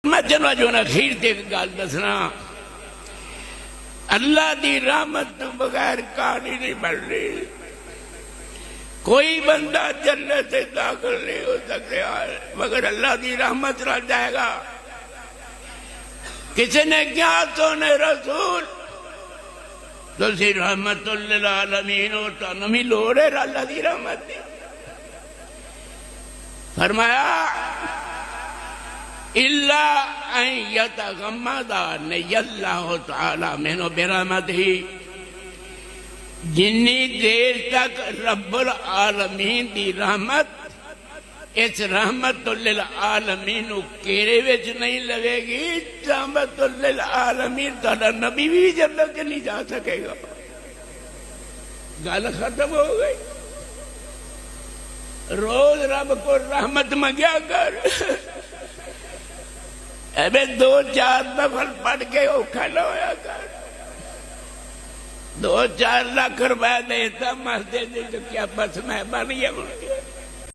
میں چلو جو اخیر تے گل دسنا، اللہ دی رحمت تو بغیر کہانی نہیں بن رہی۔ کوئی بندہ جنت سے داخل نہیں ہو سکتا مگر اللہ دی رحمت نہ جائے گا۔ کسی نے کیا سونے رسول تسی رحمت للعالمین ہو تو نمی لوڑ ہے اللہ دی رحمت دی۔ فرمایا اللہ ان یتغمدنی اللہ تعالی منہ برحمتہ، جنی دیر تک رب العالمین دی رحمت اس رحمت للعالمین کیرے وچ نہیں لگے گی، رحمت للعالمین تہاڈا نبی بھی جنت کے نہیں جا سکے گا۔ گل ختم ہو گئی۔ روز رب کو رحمت منگیا کر، ایویں 2-4 نفل پڑھ کے اوکھا نہ ہویا کر۔ 2-4 لاکھ روپے دیتا مسجد تو کیا بس میں بن گیا۔